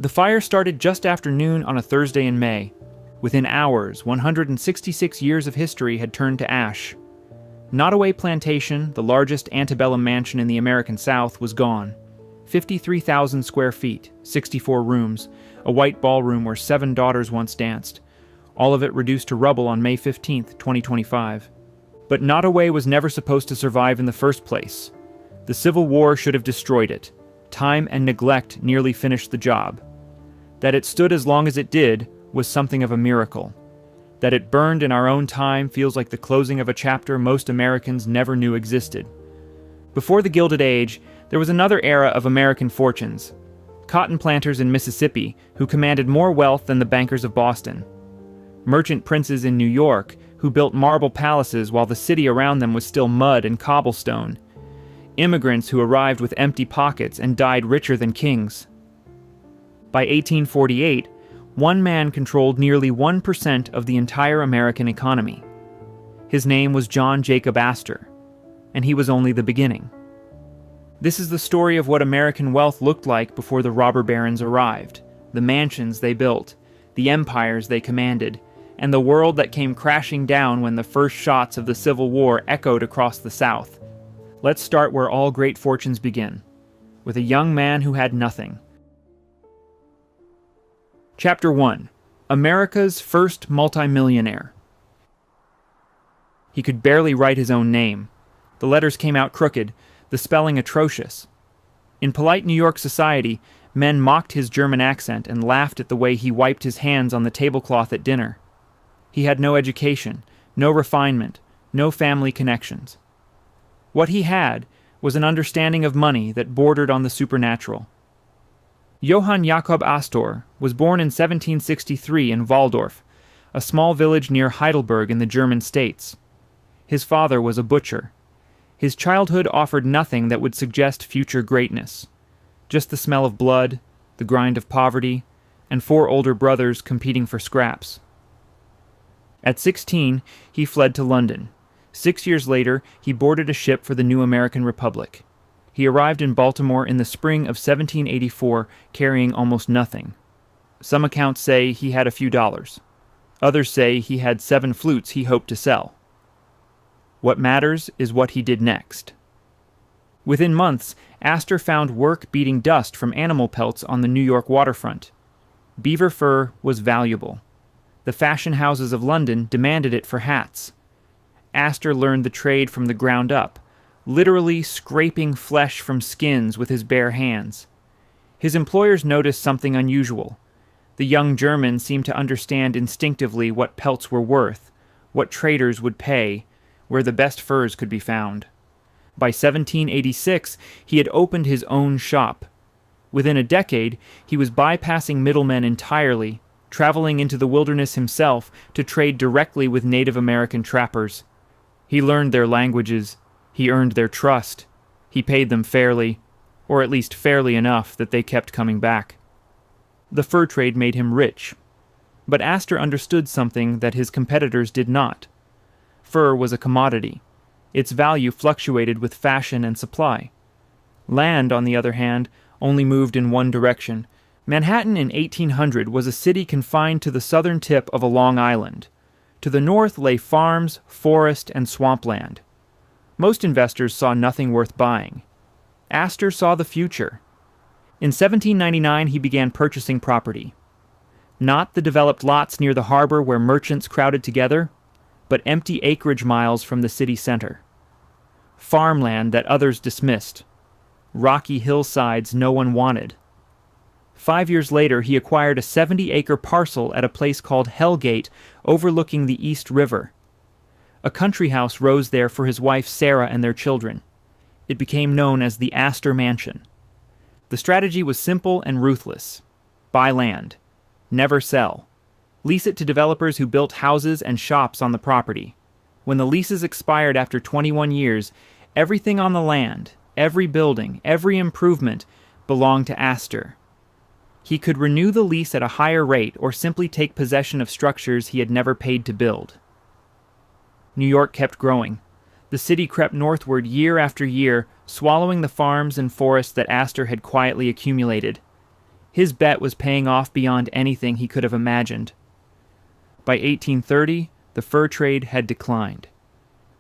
The fire started just after noon on a Thursday in May. Within hours, 166 years of history had turned to ash. Nottoway Plantation, the largest antebellum mansion in the American South, was gone. 53,000 square feet, 64 rooms, a white ballroom where 7 daughters once danced. All of it reduced to rubble on May 15th, 2025. But Nottoway was never supposed to survive in the first place. The Civil War should have destroyed it. Time and neglect nearly finished the job. That it stood as long as it did was something of a miracle. That it burned in our own time feels like the closing of a chapter most Americans never knew existed. Before the Gilded Age, there was another era of American fortunes. Cotton planters in Mississippi who commanded more wealth than the bankers of Boston. Merchant princes in New York who built marble palaces while the city around them was still mud and cobblestone. Immigrants who arrived with empty pockets and died richer than kings. By 1848, one man controlled nearly 1% of the entire American economy. His name was John Jacob Astor, and he was only the beginning. This is the story of what American wealth looked like before the robber barons arrived, the mansions they built, the empires they commanded, and the world that came crashing down when the first shots of the Civil War echoed across the South. Let's start where all great fortunes begin, with a young man who had nothing. Chapter 1. America's First Multimillionaire. He could barely write his own name. The letters came out crooked, the spelling atrocious. In polite New York society, men mocked his German accent and laughed at the way he wiped his hands on the tablecloth at dinner. He had no education, no refinement, no family connections. What he had was an understanding of money that bordered on the supernatural. John Jacob Astor was born in 1763 in Waldorf, a small village near Heidelberg in the German states. His father was a butcher. His childhood offered nothing that would suggest future greatness. Just the smell of blood, the grind of poverty, and 4 older brothers competing for scraps. At 16, he fled to London. 6 years later, he boarded a ship for the new American Republic. He arrived in Baltimore in the spring of 1784, carrying almost nothing. Some accounts say he had a few dollars. Others say he had 7 flutes he hoped to sell. What matters is what he did next. Within months, Astor found work beating dust from animal pelts on the New York waterfront. Beaver fur was valuable. The fashion houses of London demanded it for hats. Astor learned the trade from the ground up, literally scraping flesh from skins with his bare hands. His employers noticed something unusual. The young German seemed to understand instinctively what pelts were worth, what traders would pay, where the best furs could be found. By 1786, he had opened his own shop. Within a decade, he was bypassing middlemen entirely, traveling into the wilderness himself to trade directly with Native American trappers. He learned their languages. He earned their trust. He paid them fairly, or at least fairly enough that they kept coming back. The fur trade made him rich. But Astor understood something that his competitors did not. Fur was a commodity. Its value fluctuated with fashion and supply. Land, on the other hand, only moved in one direction. Manhattan in 1800 was a city confined to the southern tip of a long island. To the north lay farms, forest, and swampland. Most investors saw nothing worth buying. Astor saw the future. In 1799, he began purchasing property. Not the developed lots near the harbor where merchants crowded together, but empty acreage miles from the city center. Farmland that others dismissed. Rocky hillsides no one wanted. 5 years later, he acquired a 70-acre parcel at a place called Hellgate, overlooking the East River. A country house rose there for his wife Sarah and their children. It became known as the Astor Mansion. The strategy was simple and ruthless. Buy land. Never sell. Lease it to developers who built houses and shops on the property. When the leases expired after 21 years, everything on the land, every building, every improvement, belonged to Astor. He could renew the lease at a higher rate or simply take possession of structures he had never paid to build. New York kept growing. The city crept northward year after year, swallowing the farms and forests that Astor had quietly accumulated. His bet was paying off beyond anything he could have imagined. By 1830, the fur trade had declined.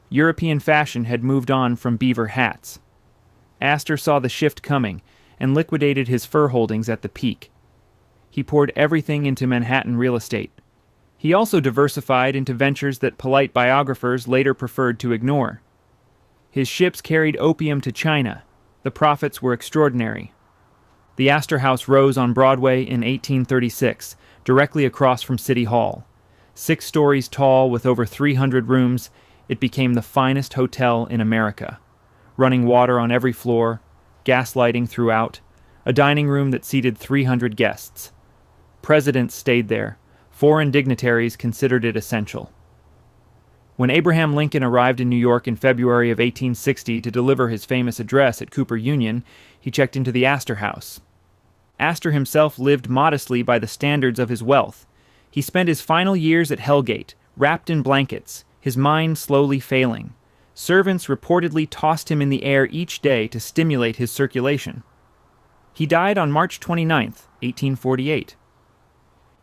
European fashion had moved on from beaver hats. Astor saw the shift coming and liquidated his fur holdings at the peak. He poured everything into Manhattan real estate. He also diversified into ventures that polite biographers later preferred to ignore. His ships carried opium to China. The profits were extraordinary. The Astor House rose on Broadway in 1836, directly across from City Hall. 6 stories tall with over 300 rooms, it became the finest hotel in America. Running water on every floor, gas lighting throughout, a dining room that seated 300 guests. Presidents stayed there. Foreign dignitaries considered it essential. When Abraham Lincoln arrived in New York in February of 1860 to deliver his famous address at Cooper Union, he checked into the Astor House. Astor himself lived modestly by the standards of his wealth. He spent his final years at Hellgate, wrapped in blankets, his mind slowly failing. Servants reportedly tossed him in the air each day to stimulate his circulation. He died on March 29, 1848.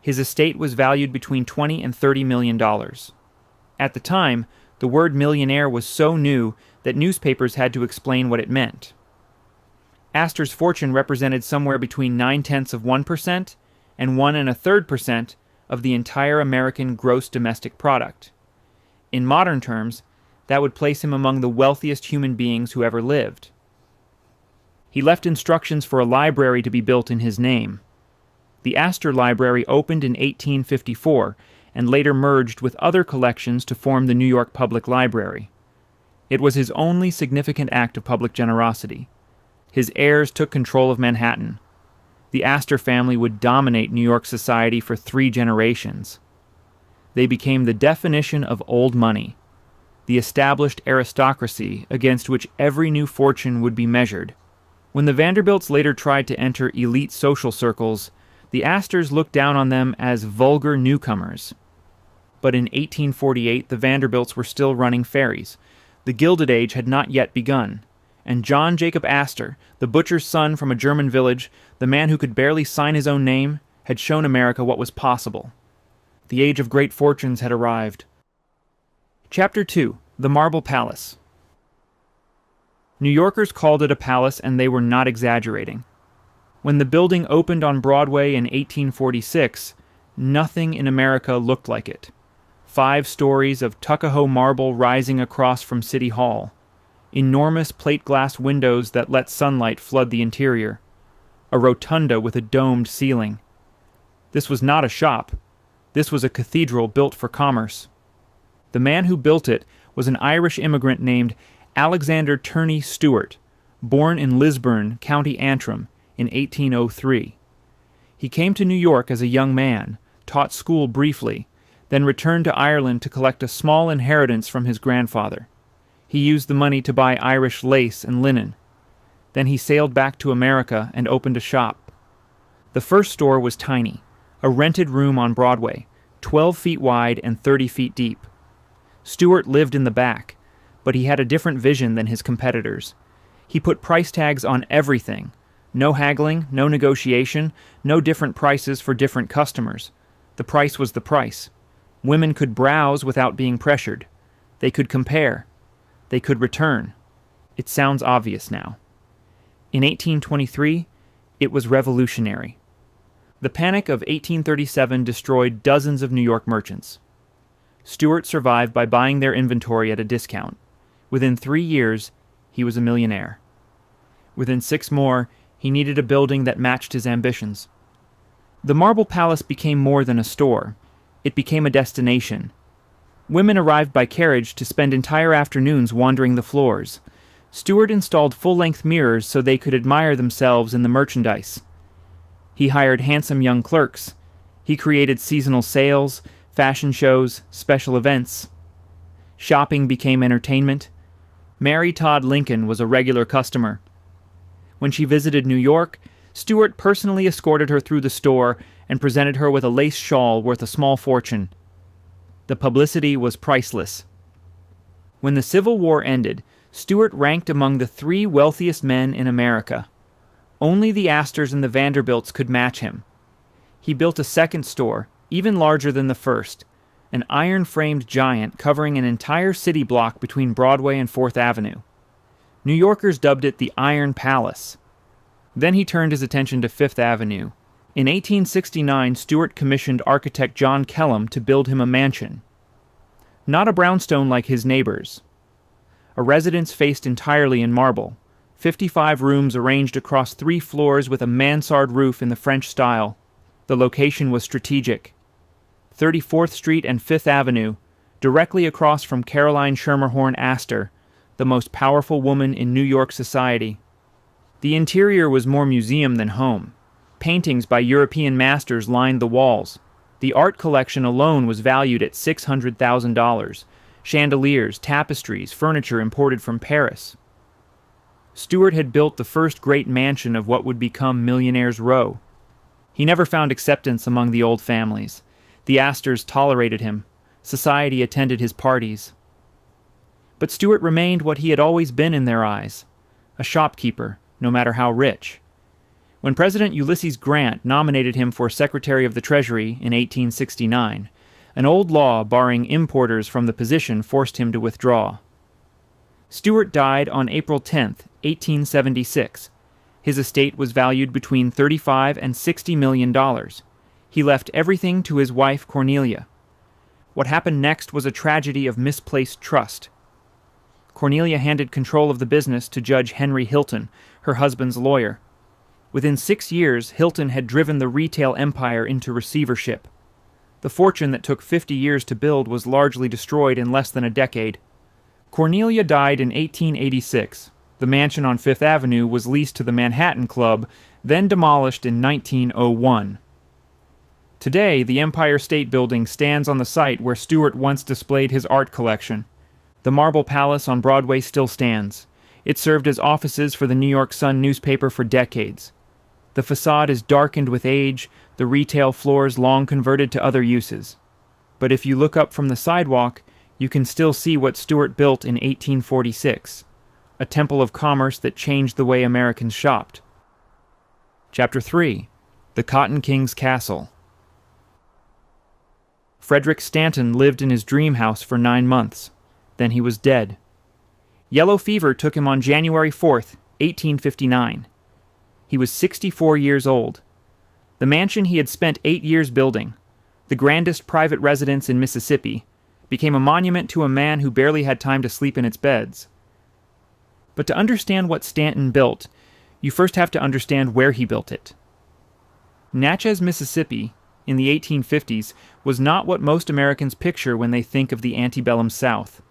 His estate was valued between $20 and $30 million. At the time, the word millionaire was so new that newspapers had to explain what it meant. Astor's fortune represented somewhere between 0.9% and 1.33% of the entire American gross domestic product. In modern terms, that would place him among the wealthiest human beings who ever lived. He left instructions for a library to be built in his name. The Astor Library opened in 1854 and later merged with other collections to form the New York Public Library. It was his only significant act of public generosity. His heirs took control of Manhattan. The Astor family would dominate New York society for 3 generations. They became the definition of old money, the established aristocracy against which every new fortune would be measured. When the Vanderbilts later tried to enter elite social circles, the Astors looked down on them as vulgar newcomers. But in 1848, the Vanderbilts were still running ferries. The Gilded Age had not yet begun. And John Jacob Astor, the butcher's son from a German village, the man who could barely sign his own name, had shown America what was possible. The age of great fortunes had arrived. Chapter 2. The Marble Palace. New Yorkers called it a palace, and they were not exaggerating. When the building opened on Broadway in 1846, nothing in America looked like it. 5 stories of Tuckahoe marble rising across from City Hall. Enormous plate glass windows that let sunlight flood the interior. A rotunda with a domed ceiling. This was not a shop. This was a cathedral built for commerce. The man who built it was an Irish immigrant named Alexander Turney Stewart, born in Lisburn, County Antrim, in 1803. He came to New York as a young man, taught school briefly, then returned to Ireland to collect a small inheritance from his grandfather. He used the money to buy Irish lace and linen. Then he sailed back to America and opened a shop. The first store was tiny, a rented room on Broadway, 12 feet wide and 30 feet deep. Stewart lived in the back, but he had a different vision than his competitors. He put price tags on everything. No haggling, no negotiation, no different prices for different customers. The price was the price. Women could browse without being pressured. They could compare. They could return. It sounds obvious now. In 1823, it was revolutionary. The Panic of 1837 destroyed dozens of New York merchants. Stewart survived by buying their inventory at a discount. Within 3 years, he was a millionaire. Within 6 more, he needed a building that matched his ambitions. The Marble Palace became more than a store. It became a destination. Women arrived by carriage to spend entire afternoons wandering the floors. Stewart installed full-length mirrors so they could admire themselves in the merchandise. He hired handsome young clerks. He created seasonal sales, fashion shows, special events. Shopping became entertainment. Mary Todd Lincoln was a regular customer. When she visited New York, Stewart personally escorted her through the store and presented her with a lace shawl worth a small fortune. The publicity was priceless. When the Civil War ended, Stewart ranked among the 3 wealthiest men in America. Only the Astors and the Vanderbilts could match him. He built a second store, even larger than the first, an iron-framed giant covering an entire city block between Broadway and 4th Avenue. New Yorkers dubbed it the Iron Palace. Then he turned his attention to 5th Avenue. In 1869, Stewart commissioned architect John Kellum to build him a mansion. Not a brownstone like his neighbors. A residence faced entirely in marble, 55 rooms arranged across 3 floors with a mansard roof in the French style. The location was strategic. 34th Street and 5th Avenue, directly across from Caroline Schermerhorn Astor, the most powerful woman in New York society. The interior was more museum than home. Paintings by European masters lined the walls. The art collection alone was valued at $600,000. Chandeliers, tapestries, furniture imported from Paris. Stewart had built the first great mansion of what would become Millionaires' Row. He never found acceptance among the old families. The Astors tolerated him. Society attended his parties. But Stewart remained what he had always been in their eyes, a shopkeeper, no matter how rich. When President Ulysses Grant nominated him for Secretary of the Treasury in 1869, an old law barring importers from the position forced him to withdraw. Stewart died on April 10, 1876. His estate was valued between $35 and $60 million. He left everything to his wife Cornelia. What happened next was a tragedy of misplaced trust. Cornelia handed control of the business to Judge Henry Hilton, her husband's lawyer. Within 6 years, Hilton had driven the retail empire into receivership. The fortune that took 50 years to build was largely destroyed in less than a decade. Cornelia died in 1886. The mansion on 5th Avenue was leased to the Manhattan Club, then demolished in 1901. Today, the Empire State Building stands on the site where Stewart once displayed his art collection. The Marble Palace on Broadway still stands. It served as offices for the New York Sun newspaper for decades. The facade is darkened with age, the retail floors long converted to other uses. But if you look up from the sidewalk, you can still see what Stewart built in 1846, a temple of commerce that changed the way Americans shopped. Chapter 3. The Cotton King's Castle. Frederick Stanton lived in his dream house for 9 months. Then he was dead. Yellow fever took him on January 4th, 1859. He was 64 years old. The mansion he had spent 8 years building, the grandest private residence in Mississippi, became a monument to a man who barely had time to sleep in its beds. But to understand what Stanton built, you first have to understand where he built it. Natchez, Mississippi, in the 1850s, was not what most Americans picture when they think of the antebellum South.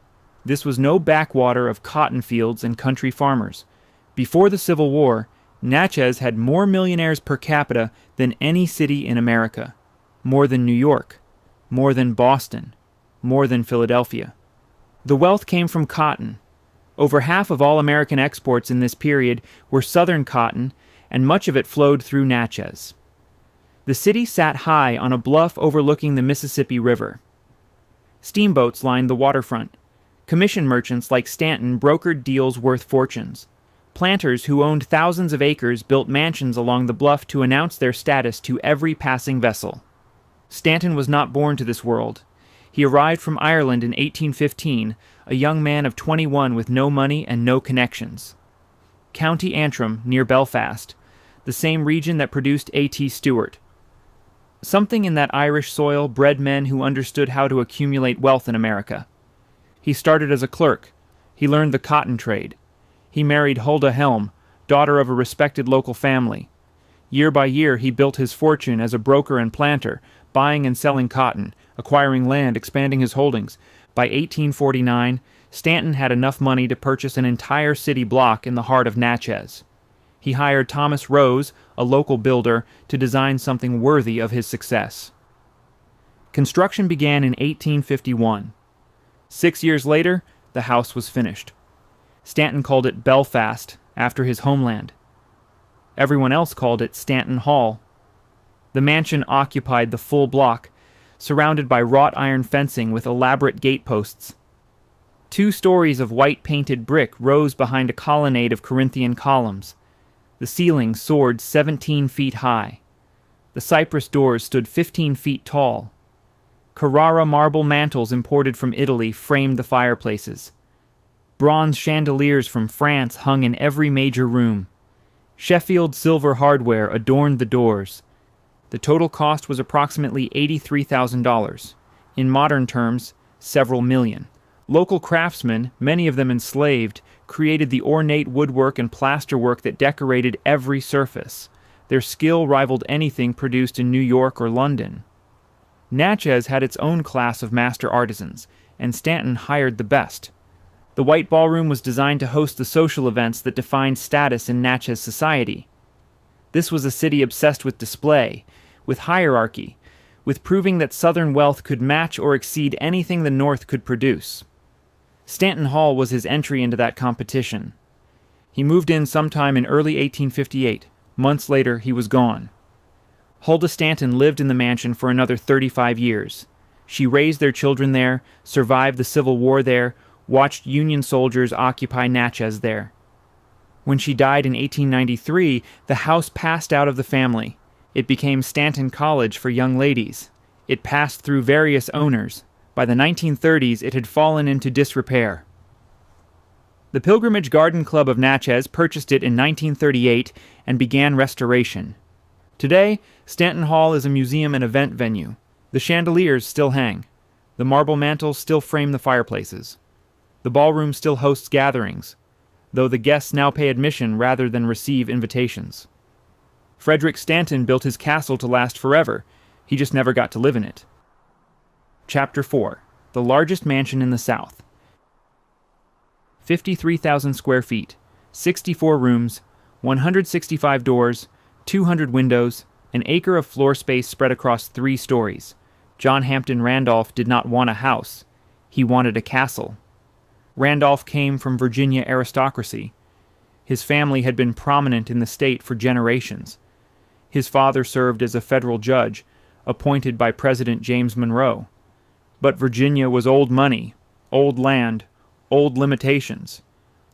This was no backwater of cotton fields and country farmers. Before the Civil War, Natchez had more millionaires per capita than any city in America. More than New York. More than Boston. More than Philadelphia. The wealth came from cotton. Over half of all American exports in this period were Southern cotton, and much of it flowed through Natchez. The city sat high on a bluff overlooking the Mississippi River. Steamboats lined the waterfront. Commission merchants like Stanton brokered deals worth fortunes. Planters who owned thousands of acres built mansions along the bluff to announce their status to every passing vessel. Stanton was not born to this world. He arrived from Ireland in 1815, a young man of 21 with no money and no connections. County Antrim, near Belfast, the same region that produced A.T. Stewart. Something in that Irish soil bred men who understood how to accumulate wealth in America. He started as a clerk. He learned the cotton trade. He married Huldah Helm, daughter of a respected local family. Year by year, he built his fortune as a broker and planter, buying and selling cotton, acquiring land, expanding his holdings. By 1849, Stanton had enough money to purchase an entire city block in the heart of Natchez. He hired Thomas Rose, a local builder, to design something worthy of his success. Construction began in 1851. 6 years later, the house was finished. Stanton called it Belfast, after his homeland. Everyone else called it Stanton Hall. The mansion occupied the full block, surrounded by wrought iron fencing with elaborate gateposts. 2 stories of white painted brick rose behind a colonnade of Corinthian columns. The ceiling soared 17 feet high. The cypress doors stood 15 feet tall. Carrara marble mantels imported from Italy framed the fireplaces. Bronze chandeliers from France hung in every major room. Sheffield silver hardware adorned the doors. The total cost was approximately $83,000. In modern terms, several million. Local craftsmen, many of them enslaved, created the ornate woodwork and plasterwork that decorated every surface. Their skill rivaled anything produced in New York or London. Natchez had its own class of master artisans, and Stanton hired the best. The White Ballroom was designed to host the social events that defined status in Natchez society. This was a city obsessed with display, with hierarchy, with proving that Southern wealth could match or exceed anything the North could produce. Stanton Hall was his entry into that competition. He moved in sometime in early 1858. Months later, he was gone. Huldah Stanton lived in the mansion for another 35 years. She raised their children there, survived the Civil War there, watched Union soldiers occupy Natchez there. When she died in 1893, the house passed out of the family. It became Stanton College for young ladies. It passed through various owners. By the 1930s, it had fallen into disrepair. The Pilgrimage Garden Club of Natchez purchased it in 1938 and began restoration. Today, Stanton Hall is a museum and event venue. The chandeliers still hang. The marble mantels still frame the fireplaces. The ballroom still hosts gatherings, though the guests now pay admission rather than receive invitations. Frederick Stanton built his castle to last forever. He just never got to live in it. Chapter 4. The largest mansion in the South. 53,000 square feet, 64 rooms, 165 doors, 200 windows, an acre of floor space spread across 3 stories. John Hampton Randolph did not want a house. He wanted a castle. Randolph came from Virginia aristocracy. His family had been prominent in the state for generations. His father served as a federal judge, appointed by President James Monroe. But Virginia was old money, old land, old limitations.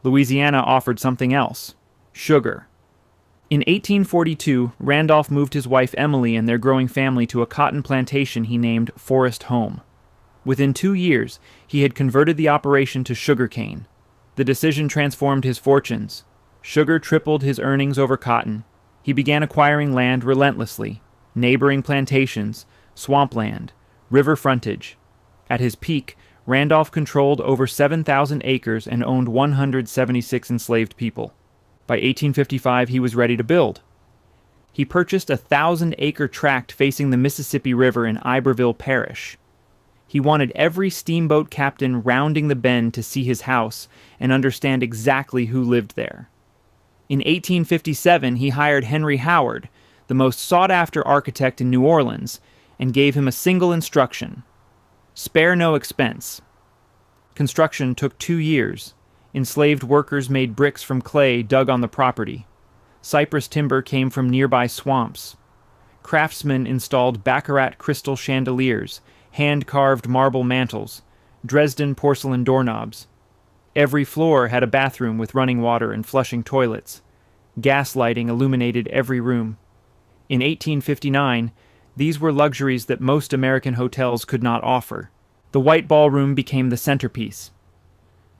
Louisiana offered something else: sugar. In 1842, Randolph moved his wife Emily and their growing family to a cotton plantation he named Forest Home. Within 2 years, he had converted the operation to sugarcane. The decision transformed his fortunes. Sugar tripled his earnings over cotton. He began acquiring land relentlessly: neighboring plantations, swampland, river frontage. At his peak, Randolph controlled over 7,000 acres and owned 176 enslaved people. By 1855, he was ready to build. He purchased a 1,000-acre tract facing the Mississippi River in Iberville Parish. He wanted every steamboat captain rounding the bend to see his house and understand exactly who lived there. In 1857, he hired Henry Howard, the most sought-after architect in New Orleans, and gave him a single instruction: spare no expense. Construction took 2 years. Enslaved workers made bricks from clay dug on the property. Cypress timber came from nearby swamps. Craftsmen installed baccarat crystal chandeliers, hand-carved marble mantels, Dresden porcelain doorknobs. Every floor had a bathroom with running water and flushing toilets. Gas lighting illuminated every room. In 1859, these were luxuries that most American hotels could not offer. The White Ballroom became the centerpiece.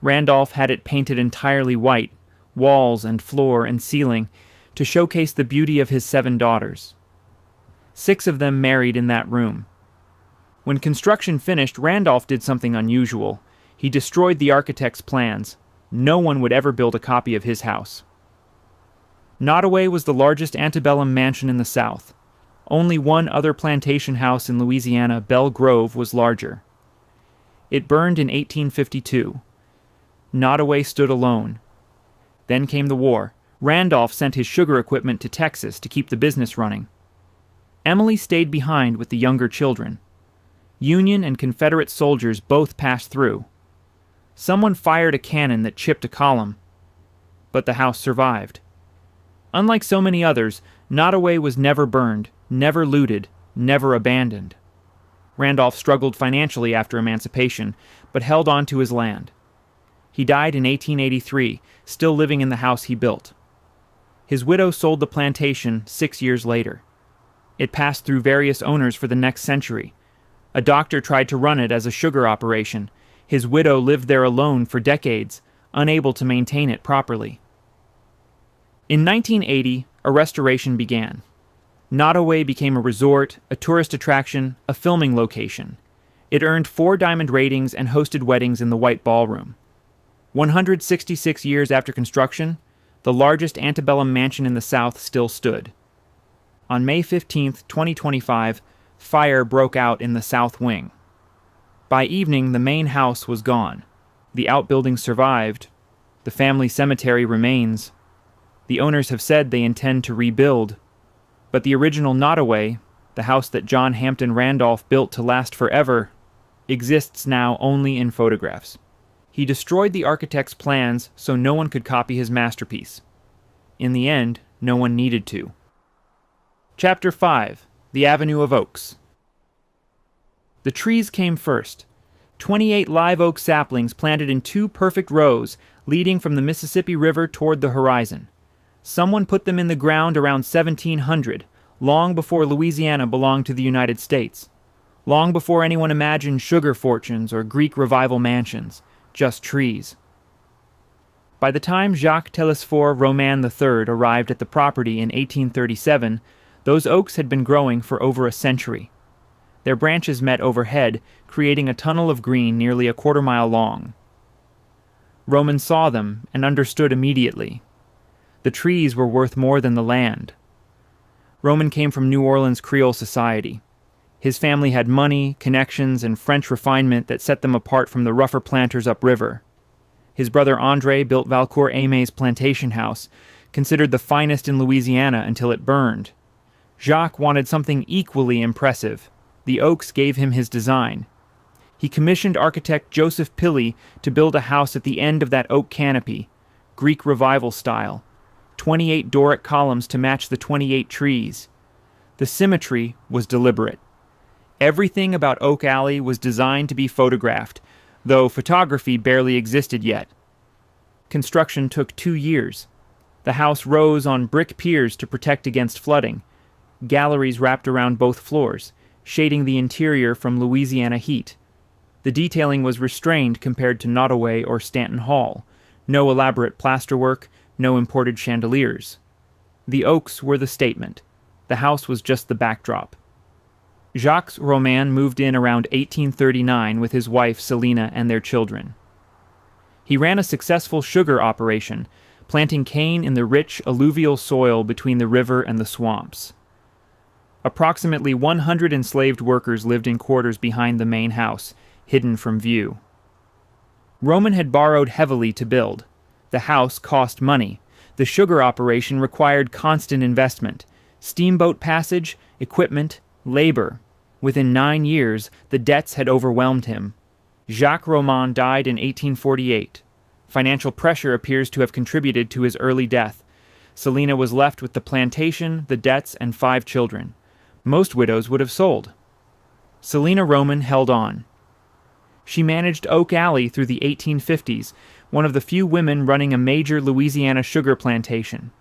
Randolph had it painted entirely white, walls and floor and ceiling, to showcase the beauty of his 7 daughters. 6 of them married in that room. When construction finished, Randolph did something unusual. He destroyed the architect's plans. No one would ever build a copy of his house. Nottoway was the largest antebellum mansion in the South. Only one other plantation house in Louisiana, Belle Grove, was larger. It burned in 1852. Nottoway stood alone. Then came the war. Randolph sent his sugar equipment to Texas to keep the business running. Emily stayed behind with the younger children. Union and Confederate soldiers both passed through. Someone fired a cannon that chipped a column, but the house survived. Unlike so many others, Nottoway was never burned, never looted, never abandoned. Randolph struggled financially after emancipation, but held on to his land. He died in 1883, still living in the house he built. His widow sold the plantation 6 years later. It passed through various owners for the next century. A doctor tried to run it as a sugar operation. His widow lived there alone for decades, unable to maintain it properly. In 1980, a restoration began. Nottoway became a resort, a tourist attraction, a filming location. It earned 4 diamond ratings and hosted weddings in the White Ballroom. 166 years after construction, the largest antebellum mansion in the South still stood. On May 15th, 2025, fire broke out in the South Wing. By evening, the main house was gone. The outbuildings survived. The family cemetery remains. The owners have said they intend to rebuild. But the original Nottoway, the house that John Hampton Randolph built to last forever, exists now only in photographs. He destroyed the architect's plans so no one could copy his masterpiece. In the end, no one needed to. Chapter 5. The Avenue of Oaks. The trees came first. 28 live oak saplings planted in 2 perfect rows leading from the Mississippi River toward the horizon. Someone put them in the ground around 1700, long before Louisiana belonged to the United States. Long before anyone imagined sugar fortunes or Greek revival mansions, just trees. By the time Jacques Telesphore Roman III arrived at the property in 1837, those oaks had been growing for over a century. Their branches met overhead, creating a tunnel of green nearly a quarter-mile long. Roman saw them and understood immediately. The trees were worth more than the land. Roman came from New Orleans Creole society. His family had money, connections, and French refinement that set them apart from the rougher planters upriver. His brother André built Valcourt Aimé's plantation house, considered the finest in Louisiana until it burned. Jacques wanted something equally impressive. The oaks gave him his design. He commissioned architect Joseph Pilley to build a house at the end of that oak canopy, Greek revival style, 28 Doric columns to match the 28 trees. The symmetry was deliberate. Everything about Oak Alley was designed to be photographed, though photography barely existed yet. Construction took 2 years. The house rose on brick piers to protect against flooding. Galleries wrapped around both floors, shading the interior from Louisiana heat. The detailing was restrained compared to Nottoway or Stanton Hall. No elaborate plasterwork, no imported chandeliers. The oaks were the statement. The house was just the backdrop. Jacques Roman moved in around 1839 with his wife Selina and their children. He ran a successful sugar operation, planting cane in the rich alluvial soil between the river and the swamps. Approximately 100 enslaved workers lived in quarters behind the main house, hidden from view. Roman had borrowed heavily to build. The house cost money. The sugar operation required constant investment. Steamboat passage, equipment, labor. Within 9 years, the debts had overwhelmed him. Jacques Roman died in 1848. Financial pressure appears to have contributed to his early death. Selina was left with the plantation, the debts, and 5 children. Most widows would have sold. Selina Roman held on. She managed Oak Alley through the 1850s, one of the few women running a major Louisiana sugar plantation.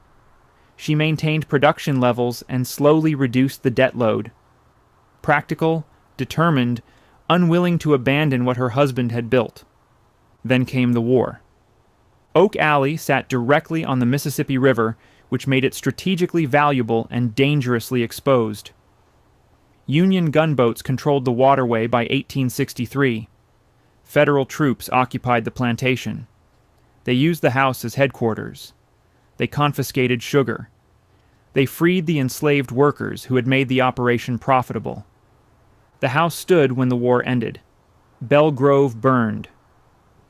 She maintained production levels and slowly reduced the debt load. Practical, determined, unwilling to abandon what her husband had built. Then came the war. Oak Alley sat directly on the Mississippi River, which made it strategically valuable and dangerously exposed. Union gunboats controlled the waterway by 1863. Federal troops occupied the plantation. They used the house as headquarters. They confiscated sugar. They freed the enslaved workers who had made the operation profitable. The house stood when the war ended. Belle Grove burned.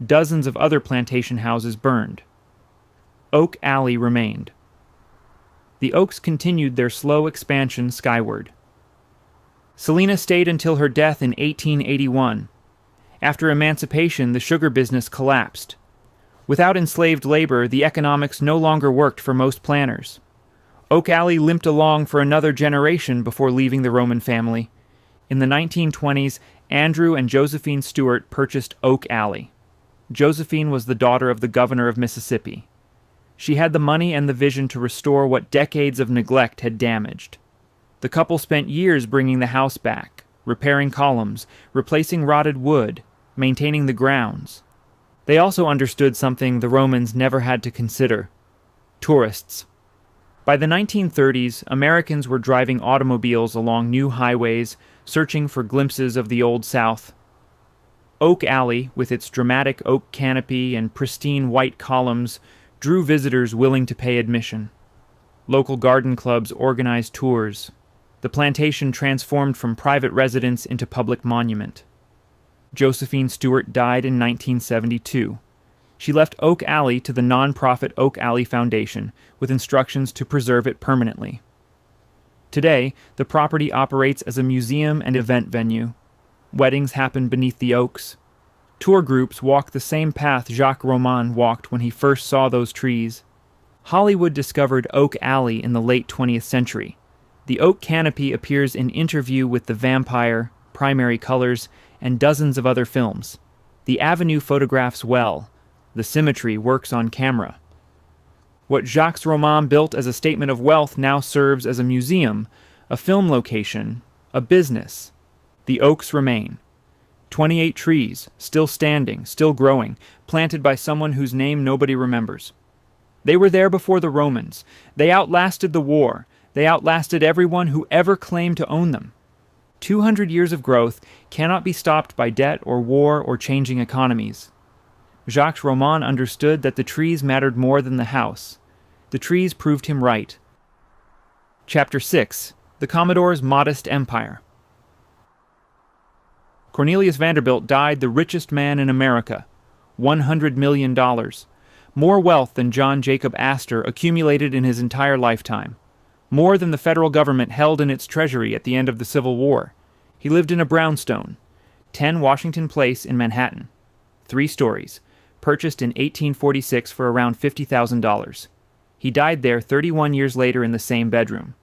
Dozens of other plantation houses burned. Oak Alley remained. The Oaks continued their slow expansion skyward. Selina stayed until her death in 1881. After emancipation, the sugar business collapsed. Without enslaved labor, the economics no longer worked for most planters. Oak Alley limped along for another generation before leaving the Roman family. In the 1920s, Andrew and Josephine Stewart purchased Oak Alley. Josephine was the daughter of the governor of Mississippi. She had the money and the vision to restore what decades of neglect had damaged. The couple spent years bringing the house back, repairing columns, replacing rotted wood, maintaining the grounds. They also understood something the Romans never had to consider: tourists. By the 1930s, Americans were driving automobiles along new highways, searching for glimpses of the Old South. Oak Alley, with its dramatic oak canopy and pristine white columns, drew visitors willing to pay admission. Local garden clubs organized tours. The plantation transformed from private residence into public monument. Josephine Stewart died in 1972. She left Oak Alley to the nonprofit Oak Alley Foundation, with instructions to preserve it permanently. Today, the property operates as a museum and event venue. Weddings happen beneath the oaks. Tour groups walk the same path Jacques Roman walked when he first saw those trees. Hollywood discovered Oak Alley in the late 20th century. The oak canopy appears in Interview with the Vampire, Primary Colors, and dozens of other films. The avenue photographs well. The symmetry works on camera. What Jacques Roman built as a statement of wealth now serves as a museum, a film location, a business. The oaks remain. 28 trees, still standing, still growing, planted by someone whose name nobody remembers. They were there before the Romans. They outlasted the war. They outlasted everyone who ever claimed to own them. 200 years of growth cannot be stopped by debt or war or changing economies. Jacques Roman understood that the trees mattered more than the house. The trees proved him right. Chapter 6. The Commodore's Modest Empire. Cornelius Vanderbilt died the richest man in America, $100 million, more wealth than John Jacob Astor accumulated in his entire lifetime, more than the federal government held in its treasury at the end of the Civil War. He lived in a brownstone, 10 Washington Place in Manhattan, 3 stories, purchased in 1846 for around $50,000. He died there 31 years later in the same bedroom.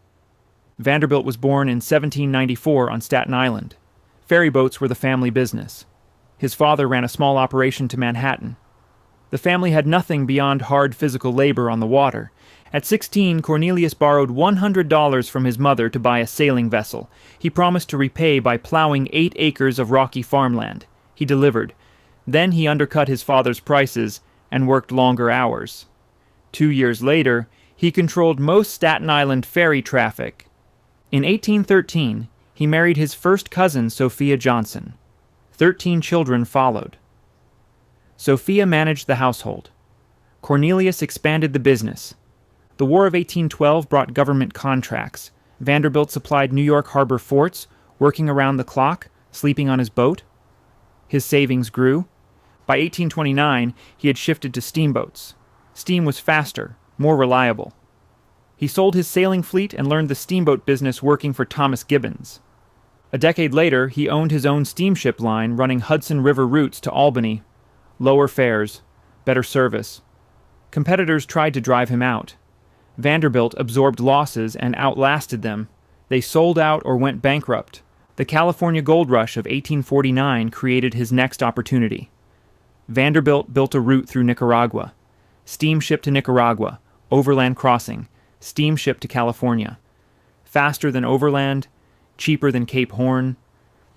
Vanderbilt was born in 1794 on Staten Island. Ferry boats were the family business. His father ran a small operation to Manhattan. The family had nothing beyond hard physical labor on the water. At 16, Cornelius borrowed $100 from his mother to buy a sailing vessel. He promised to repay by plowing 8 acres of rocky farmland. He delivered. Then he undercut his father's prices and worked longer hours. 2 years later, he controlled most Staten Island ferry traffic. In 1813, he married his first cousin, Sophia Johnson. 13 children followed. Sophia managed the household. Cornelius expanded the business. The War of 1812 brought government contracts. Vanderbilt supplied New York harbor forts, working around the clock, sleeping on his boat. His savings grew. By 1829, he had shifted to steamboats. Steam was faster, more reliable. He sold his sailing fleet and learned the steamboat business working for Thomas Gibbons. A decade later, he owned his own steamship line running Hudson River routes to Albany. Lower fares, better service. Competitors tried to drive him out. Vanderbilt absorbed losses and outlasted them. They sold out or went bankrupt. The California gold rush of 1849 created his next opportunity. Vanderbilt built a route through Nicaragua. Steamship to Nicaragua, overland crossing, steamship to California. Faster than overland, cheaper than Cape Horn,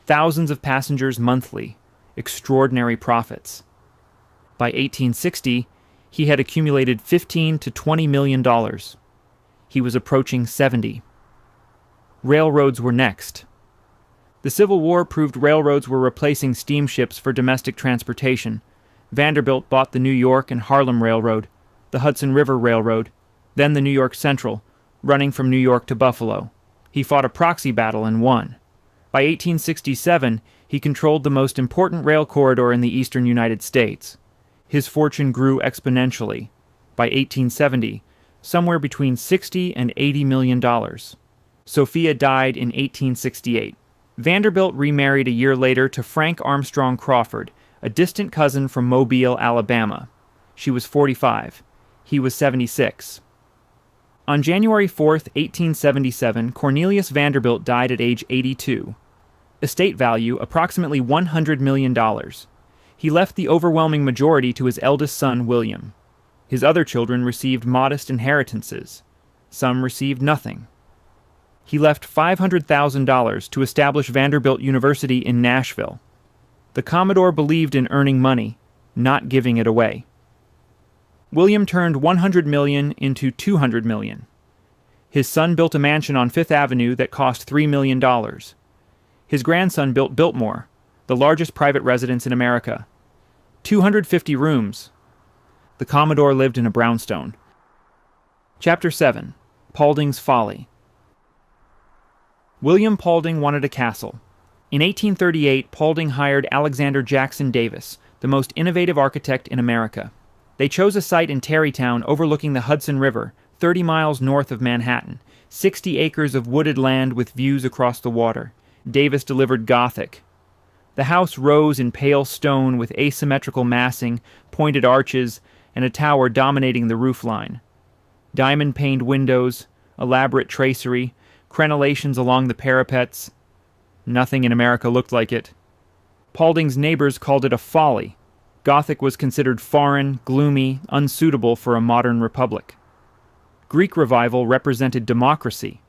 thousands of passengers monthly, extraordinary profits. By 1860, he had accumulated $15 to $20 million. He was approaching 70. Railroads were next. The Civil War proved railroads were replacing steamships for domestic transportation. Vanderbilt bought the New York and Harlem Railroad, the Hudson River Railroad, then the New York Central, running from New York to Buffalo. He fought a proxy battle and won. By 1867, he controlled the most important rail corridor in the eastern United States. His fortune grew exponentially. By 1870, somewhere between $60 and $80 million. Sophia died in 1868. Vanderbilt remarried a year later to Frank Armstrong Crawford, a distant cousin from Mobile, Alabama. She was 45. He was 76. On January 4, 1877, Cornelius Vanderbilt died at age 82. Estate value, approximately $100 million. He left the overwhelming majority to his eldest son, William. His other children received modest inheritances. Some received nothing. He left $500,000 to establish Vanderbilt University in Nashville. The Commodore believed in earning money, not giving it away. William turned $100 million into $200 million. His son built a mansion on Fifth Avenue that cost $3 million. His grandson built Biltmore, the largest private residence in America. 250 rooms. The Commodore lived in a brownstone. Chapter 7. Paulding's Folly. William Paulding wanted a castle. In 1838, Paulding hired Alexander Jackson Davis, the most innovative architect in America. They chose a site in Tarrytown overlooking the Hudson River, 30 miles north of Manhattan, 60 acres of wooded land with views across the water. Davis delivered Gothic. The house rose in pale stone with asymmetrical massing, pointed arches, and a tower dominating the roofline. Diamond-paned windows, elaborate tracery, crenellations along the parapets. Nothing in America looked like it. Paulding's neighbors called it a folly. Gothic was considered foreign, gloomy, unsuitable for a modern republic. Greek Revival represented democracy.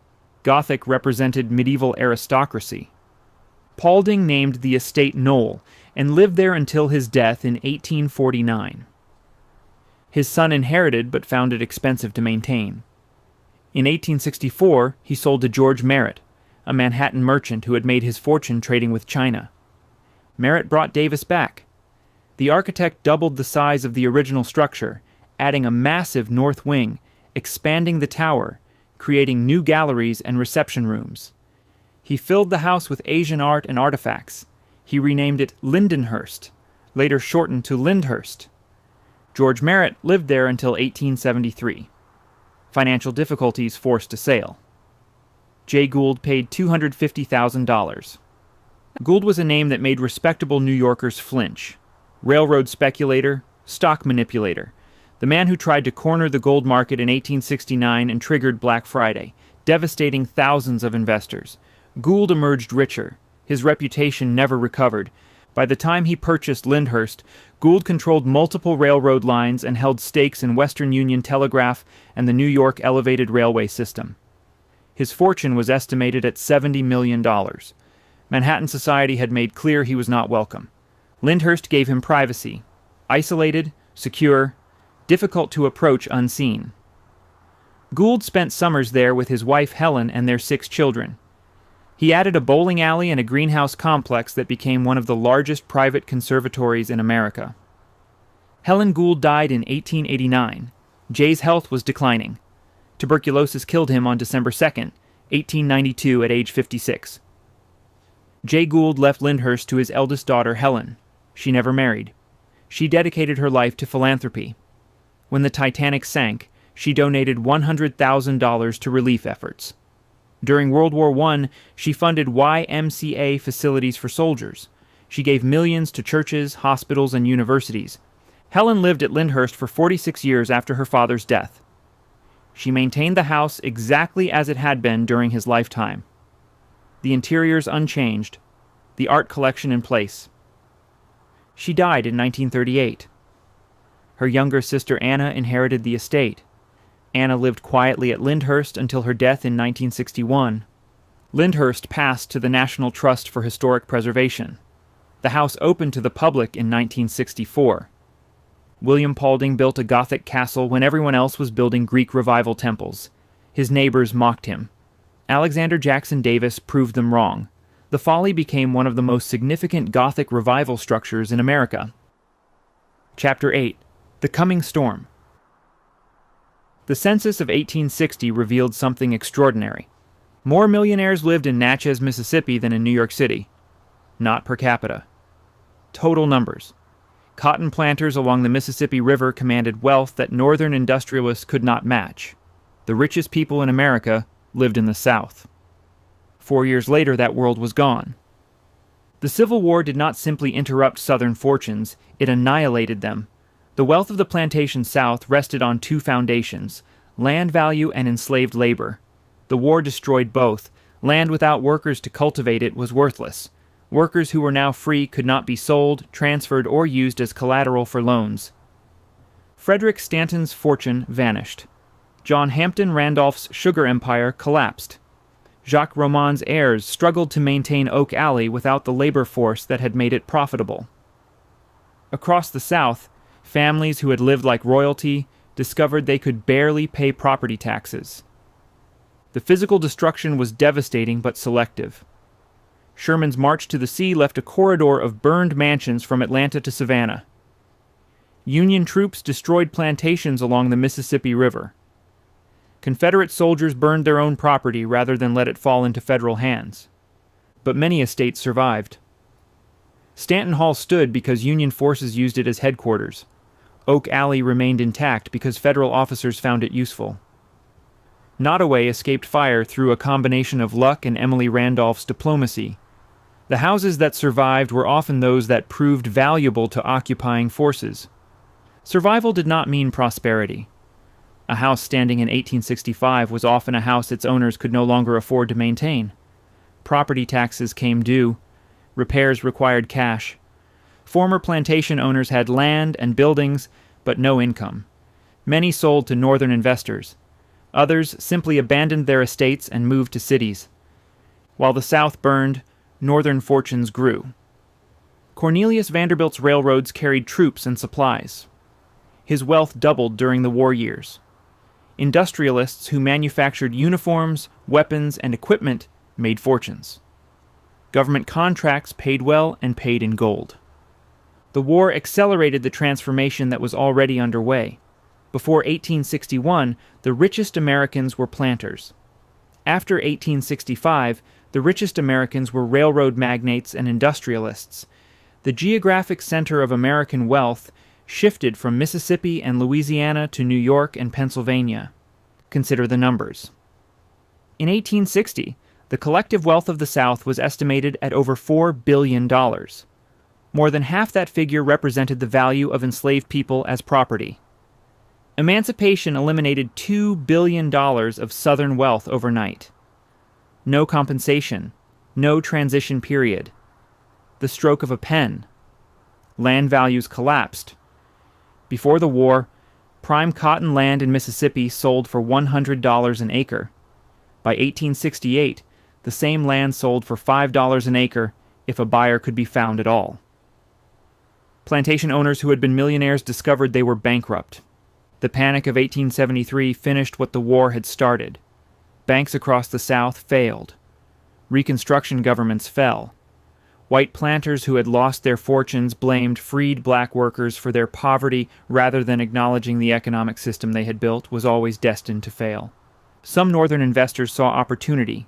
Gothic represented medieval aristocracy. Paulding named the estate Knoll and lived there until his death in 1849. His son inherited but found it expensive to maintain. In 1864, he sold to George Merritt, a Manhattan merchant who had made his fortune trading with China. Merritt brought Davis back. The architect doubled the size of the original structure, adding a massive north wing, expanding the tower, creating new galleries and reception rooms. He filled the house with Asian art and artifacts. He renamed it Lindenhurst, later shortened to Lyndhurst. George Merritt lived there until 1873. Financial difficulties forced a sale. Jay Gould paid $250,000. Gould was a name that made respectable New Yorkers flinch. Railroad speculator, stock manipulator, the man who tried to corner the gold market in 1869 and triggered Black Friday, devastating thousands of investors. Gould emerged richer. His reputation never recovered. By the time he purchased Lyndhurst, Gould controlled multiple railroad lines and held stakes in Western Union Telegraph and the New York Elevated Railway System. His fortune was estimated at $70 million. Manhattan society had made clear he was not welcome. Lyndhurst gave him privacy. Isolated, secure, difficult to approach unseen. Gould spent summers there with his wife Helen and their 6 children. He added a bowling alley and a greenhouse complex that became one of the largest private conservatories in America. Helen Gould died in 1889. Jay's health was declining. Tuberculosis killed him on December 2nd, 1892 at age 56. Jay Gould left Lyndhurst to his eldest daughter, Helen. She never married. She dedicated her life to philanthropy. When the Titanic sank, she donated $100,000 to relief efforts. During World War I, she funded YMCA facilities for soldiers. She gave millions to churches, hospitals, and universities. Helen lived at Lyndhurst for 46 years after her father's death. She maintained the house exactly as it had been during his lifetime. The interiors unchanged, the art collection in place. She died in 1938. Her younger sister Anna inherited the estate. Anna lived quietly at Lyndhurst until her death in 1961. Lyndhurst passed to the National Trust for Historic Preservation. The house opened to the public in 1964. William Paulding built a Gothic castle when everyone else was building Greek Revival temples. His neighbors mocked him. Alexander Jackson Davis proved them wrong. The Folly became one of the most significant Gothic Revival structures in America. Chapter 8. The Coming Storm. The census of 1860 revealed something extraordinary. More millionaires lived in Natchez, Mississippi than in New York City. Not per capita. Total numbers. Cotton planters along the Mississippi River commanded wealth that northern industrialists could not match. The richest people in America lived in the South. 4 years later, that world was gone. The Civil War did not simply interrupt Southern fortunes, it annihilated them. The wealth of the plantation South rested on 2 foundations: land value and enslaved labor. The war destroyed both. Land without workers to cultivate it was worthless. Workers who were now free could not be sold, transferred, or used as collateral for loans. Frederick Stanton's fortune vanished. John Hampden Randolph's sugar empire collapsed. Jacques Roman's heirs struggled to maintain Oak Alley without the labor force that had made it profitable. Across the South, families who had lived like royalty discovered they could barely pay property taxes. The physical destruction was devastating but selective. Sherman's march to the sea left a corridor of burned mansions from Atlanta to Savannah. Union troops destroyed plantations along the Mississippi River. Confederate soldiers burned their own property rather than let it fall into federal hands. But many estates survived. Stanton Hall stood because Union forces used it as headquarters. Oak Alley remained intact because federal officers found it useful. Nottoway escaped fire through a combination of luck and Emily Randolph's diplomacy. The houses that survived were often those that proved valuable to occupying forces. Survival did not mean prosperity. A house standing in 1865 was often a house its owners could no longer afford to maintain. Property taxes came due. Repairs required cash. Former plantation owners had land and buildings, but no income. Many sold to northern investors. Others simply abandoned their estates and moved to cities. While the South burned, northern fortunes grew. Cornelius Vanderbilt's railroads carried troops and supplies. His wealth doubled during the war years. Industrialists who manufactured uniforms, weapons, and equipment made fortunes. Government contracts paid well and paid in gold. The war accelerated the transformation that was already underway. Before 1861, the richest Americans were planters. After 1865, the richest Americans were railroad magnates and industrialists. The geographic center of American wealth shifted from Mississippi and Louisiana to New York and Pennsylvania. Consider the numbers. In 1860, the collective wealth of the South was estimated at over $4 billion. More than half that figure represented the value of enslaved people as property. Emancipation eliminated $2 billion of Southern wealth overnight. No compensation, no transition period. The stroke of a pen. Land values collapsed. Before the war, prime cotton land in Mississippi sold for $100 an acre. By 1868, the same land sold for $5 an acre if a buyer could be found at all. Plantation owners who had been millionaires discovered they were bankrupt. The Panic of 1873 finished what the war had started. Banks across the South failed. Reconstruction governments fell. White planters who had lost their fortunes blamed freed black workers for their poverty rather than acknowledging the economic system they had built was always destined to fail. Some northern investors saw opportunity.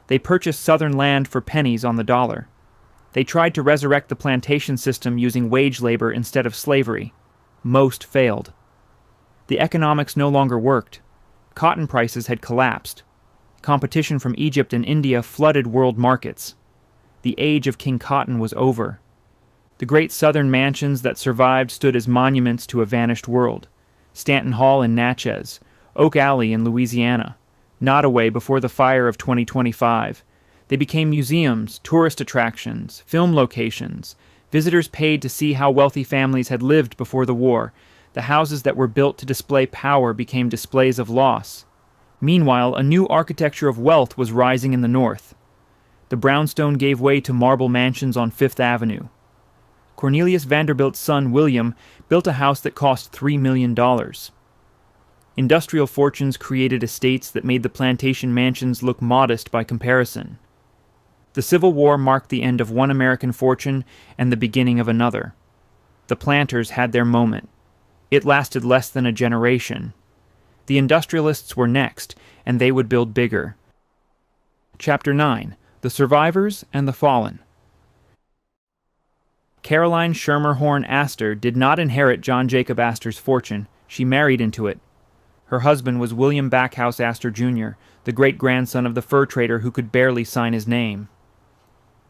They purchased southern land for pennies on the dollar. They tried to resurrect the plantation system using wage labor instead of slavery. Most failed. The economics no longer worked. Cotton prices had collapsed. Competition from Egypt and India flooded world markets. The age of King Cotton was over. The great southern mansions that survived stood as monuments to a vanished world. Stanton Hall in Natchez, Oak Alley in Louisiana, Nottoway before the fire of 2025. They became museums, tourist attractions, film locations. Visitors paid to see how wealthy families had lived before the war. The houses that were built to display power became displays of loss. Meanwhile, a new architecture of wealth was rising in the North. The brownstone gave way to marble mansions on Fifth Avenue. Cornelius Vanderbilt's son, William, built a house that cost $3 million. Industrial fortunes created estates that made the plantation mansions look modest by comparison. The Civil War marked the end of one American fortune and the beginning of another. The planters had their moment. It lasted less than a generation. The industrialists were next, and they would build bigger. Chapter 9. The Survivors and the Fallen. Caroline Schermerhorn Astor did not inherit John Jacob Astor's fortune. She married into it. Her husband was William Backhouse Astor, Jr., the great-grandson of the fur trader who could barely sign his name.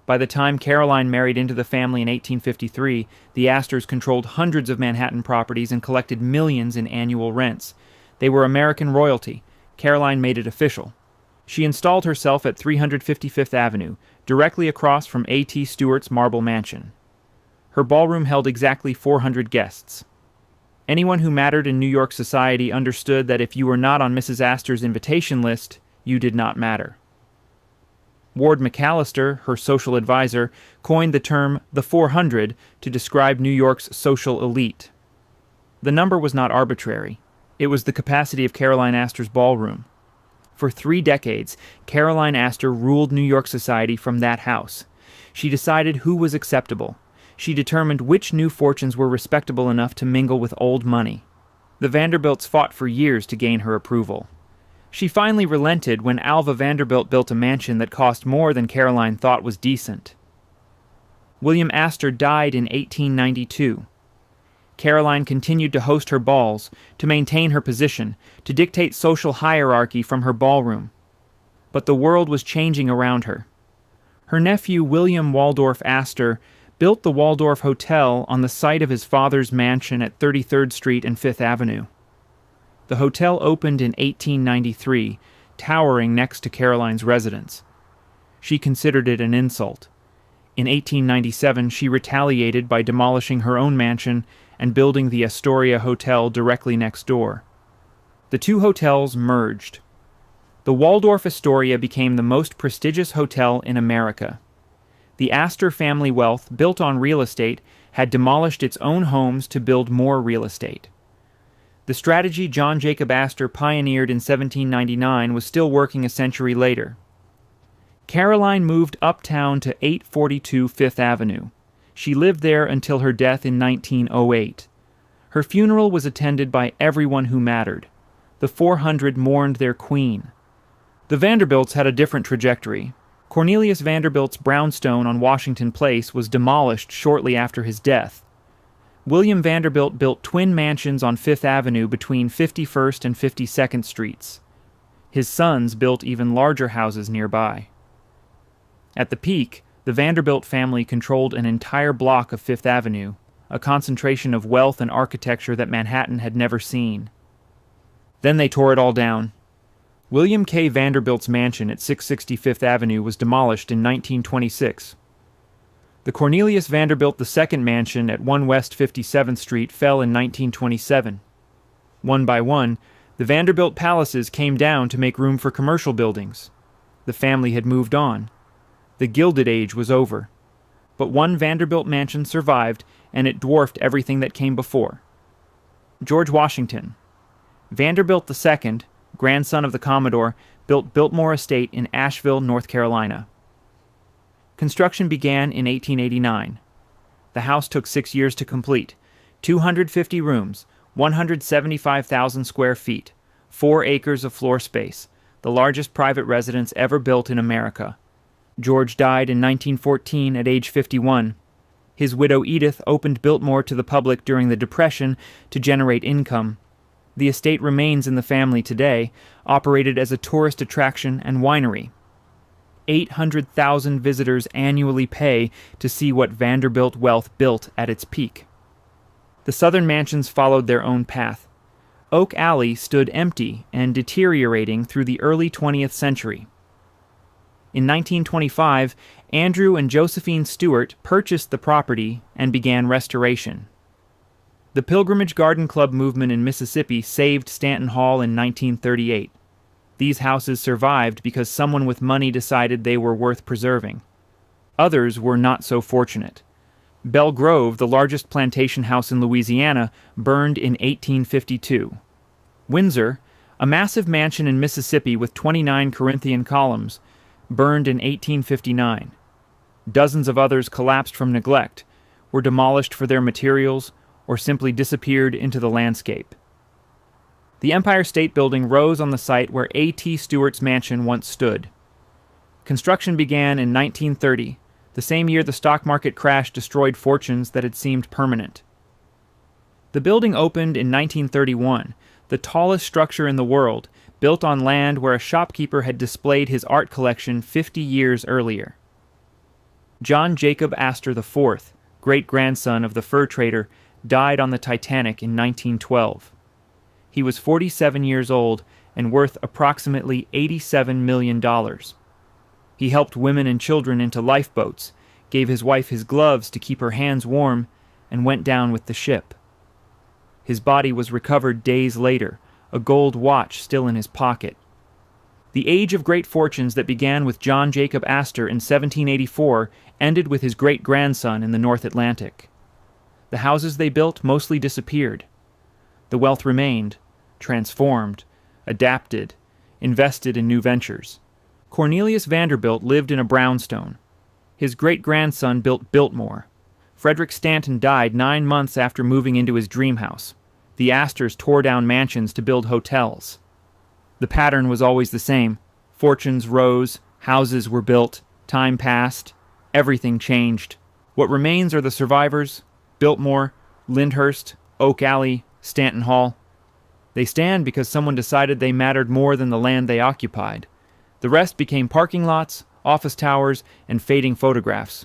By the time Caroline married into the family in 1853, the Astors controlled hundreds of Manhattan properties and collected millions in annual rents. They were American royalty. Caroline made it official. She installed herself at 355th Avenue, directly across from A.T. Stewart's marble mansion. Her ballroom held exactly 400 guests. Anyone who mattered in New York society understood that if you were not on Mrs. Astor's invitation list, you did not matter. Ward McAllister, her social advisor, coined the term the 400 to describe New York's social elite. The number was not arbitrary. It was the capacity of Caroline Astor's ballroom. For 3 decades, Caroline Astor ruled New York society from that house. She decided who was acceptable. She determined which new fortunes were respectable enough to mingle with old money. The Vanderbilts fought for years to gain her approval. She finally relented when Alva Vanderbilt built a mansion that cost more than Caroline thought was decent. William Astor died in 1892. Caroline continued to host her balls, to maintain her position, to dictate social hierarchy from her ballroom. But the world was changing around her. Her nephew William Waldorf Astor built the Waldorf Hotel on the site of his father's mansion at 33rd Street and 5th Avenue. The hotel opened in 1893, towering next to Caroline's residence. She considered it an insult. In 1897, she retaliated by demolishing her own mansion and building the Astoria Hotel directly next door. The two hotels merged. The Waldorf Astoria became the most prestigious hotel in America. The Astor family wealth, built on real estate, had demolished its own homes to build more real estate. The strategy John Jacob Astor pioneered in 1799 was still working a century later. Caroline moved uptown to 842 Fifth Avenue. She lived there until her death in 1908. Her funeral was attended by everyone who mattered. The 400 mourned their queen. The Vanderbilts had a different trajectory. Cornelius Vanderbilt's brownstone on Washington Place was demolished shortly after his death. William Vanderbilt built twin mansions on Fifth Avenue between 51st and 52nd Streets. His sons built even larger houses nearby. At the peak, the Vanderbilt family controlled an entire block of Fifth Avenue, a concentration of wealth and architecture that Manhattan had never seen. Then they tore it all down. William K. Vanderbilt's mansion at 660 Fifth Avenue was demolished in 1926. The Cornelius Vanderbilt II mansion at 1 West 57th Street fell in 1927. One by one, the Vanderbilt palaces came down to make room for commercial buildings. The family had moved on. The Gilded Age was over. But one Vanderbilt mansion survived, and it dwarfed everything that came before. George Washington. Vanderbilt II, grandson of the Commodore, built Biltmore Estate in Asheville, North Carolina. Construction began in 1889. The house took 6 years to complete. 250 rooms, 175,000 square feet, 4 acres of floor space, the largest private residence ever built in America. George died in 1914 at age 51. His widow Edith opened Biltmore to the public during the Depression to generate income. The estate remains in the family today, operated as a tourist attraction and winery. 800,000 visitors annually pay to see what Vanderbilt wealth built at its peak. The southern mansions followed their own path. Oak Alley stood empty and deteriorating through the early 20th century. In 1925, Andrew and Josephine Stewart purchased the property and began restoration. The Pilgrimage Garden Club movement in Mississippi saved Stanton Hall in 1938. These houses survived because someone with money decided they were worth preserving. Others were not so fortunate. Belle Grove, the largest plantation house in Louisiana, burned in 1852. Windsor, a massive mansion in Mississippi with 29 Corinthian columns, burned in 1859. Dozens of others collapsed from neglect, were demolished for their materials, or simply disappeared into the landscape. The Empire State Building rose on the site where A.T. Stewart's mansion once stood. Construction began in 1930, the same year the stock market crash destroyed fortunes that had seemed permanent. The building opened in 1931, the tallest structure in the world, built on land where a shopkeeper had displayed his art collection 50 years earlier. John Jacob Astor IV, great-grandson of the fur trader, died on the Titanic in 1912. He was 47 years old and worth approximately $87 million. He helped women and children into lifeboats, gave his wife his gloves to keep her hands warm, and went down with the ship. His body was recovered days later, a gold watch still in his pocket. The age of great fortunes that began with John Jacob Astor in 1784 ended with his great-grandson in the North Atlantic. The houses they built mostly disappeared. The wealth remained, transformed, adapted, invested in new ventures. Cornelius Vanderbilt lived in a brownstone. His great-grandson built Biltmore. Frederick Stanton died 9 months after moving into his dream house. The Astors tore down mansions to build hotels. The pattern was always the same. Fortunes rose, houses were built, time passed, everything changed. What remains are the survivors: Biltmore, Lyndhurst, Oak Alley, Stanton Hall. They stand because someone decided they mattered more than the land they occupied. The rest became parking lots, office towers, and fading photographs.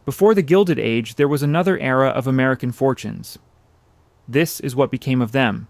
Before the Gilded Age, there was another era of American fortunes. This is what became of them.